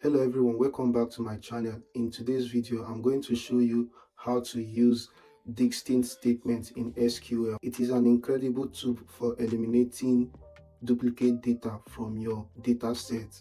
Hello everyone, welcome back to my channel. In today's video, I'm going to show you how to use distinct statements in SQL. It is an incredible tool for eliminating duplicate data from your data set.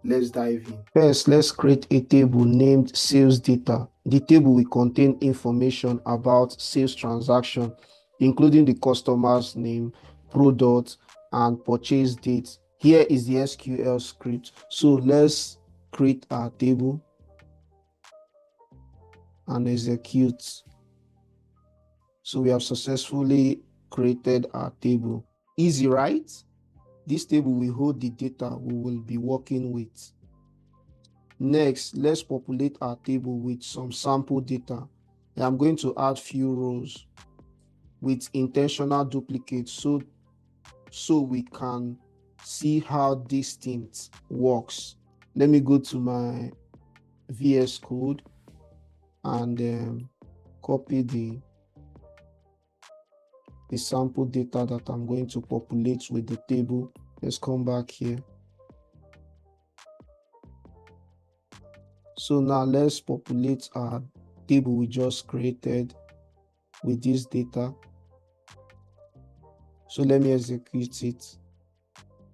Let's dive in. First, let's create a table named sales data. The table will contain information about sales transaction, including the customer's name, product, and purchase date. Here is the SQL script. So let's create our table and execute. So we have successfully created our table. Easy, right? This table will hold the data we will be working with. Next, let's populate our table with some sample data. I'm going to add few rows with intentional duplicates so we can see how distinct works. Let me go to my VS Code and copy the sample data that I'm going to populate with the table. Let's come back here. So now let's populate our table we just created with this data. So let me execute it.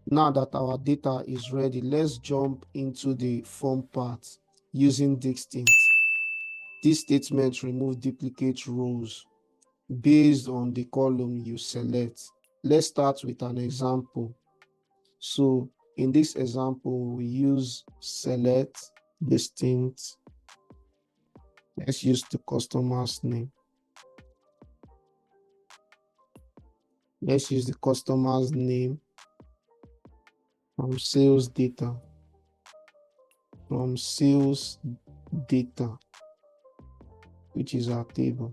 Now that our data is ready, let's jump into the form part using distinct. This statement removes duplicate rows based on the column you select. Let's start with an example. So in this example, we use select distinct. Let's use the customer's name. Let's use the customer's name from sales data. From sales data, which is our table.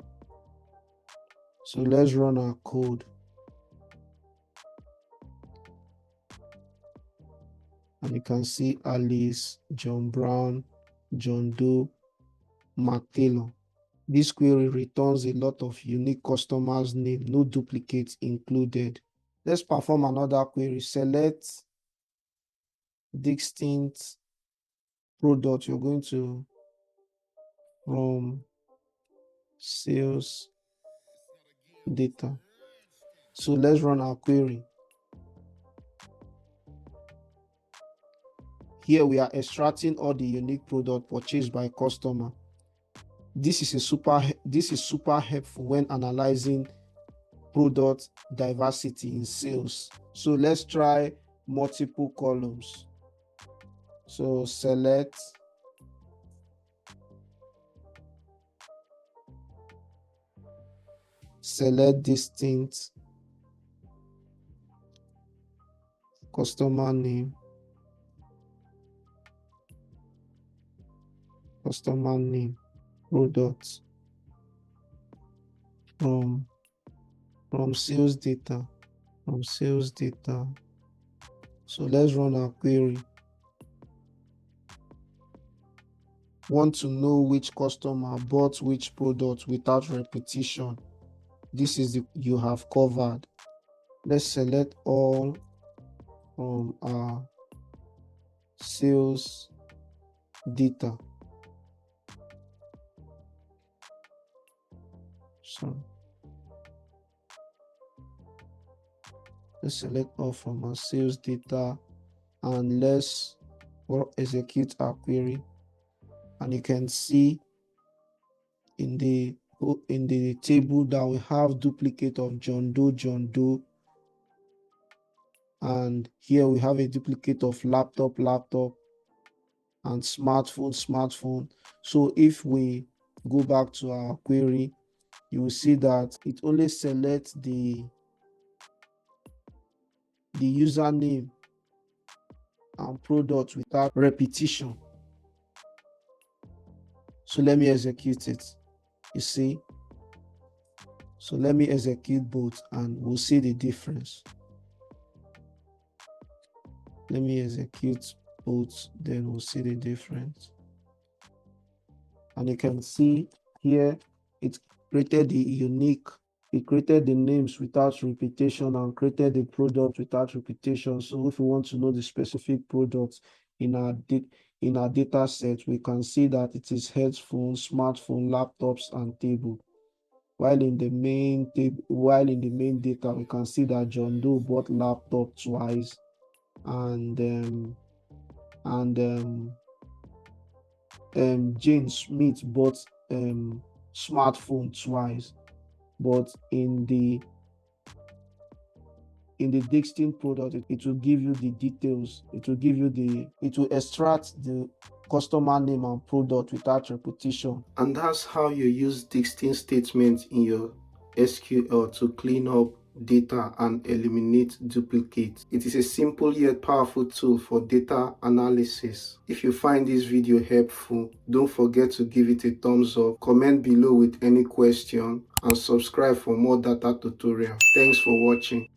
So let's run our code. And you can see Alice, John Brown, John Doe, Mark Taylor. This query returns a lot of unique customers' name, no duplicates included. Let's perform another query. Select distinct product. You're going to from sales data. So let's run our query. Here we are extracting all the unique product purchased by customer. This is super helpful when analyzing product diversity in sales. So let's try multiple columns. So select distinct customer name, product from sales data, So let's run our query. Want to know which customer bought which product without repetition. This is you have covered. Let's select all from our sales data. So let's select all from our sales data and let's execute our query. And you can see in the table that we have duplicate of John Doe, and here we have a duplicate of laptop, and smartphone. So if we go back to our query, you will see that it only selects the username and product without repetition. So let me execute it. You see? So let me execute both and we'll see the difference. Let me execute both, then we'll see the difference. And you can see here it created the names without repetition and created the product without repetition. So if we want to know the specific products in our in our data set, we can see that it is headphones, smartphone, laptops, and table. While in the main data, we can see that John Doe bought laptop twice, and Jane Smith bought smartphone twice. But in the distinct product, it will give you the details. It will extract the customer name and product without repetition. And that's how you use distinct statements in your SQL to clean up data and eliminate duplicates. It is a simple yet powerful tool for data analysis. If you find this video helpful, don't forget to give it a thumbs up, comment below with any question, and subscribe for more data tutorials. Thanks for watching.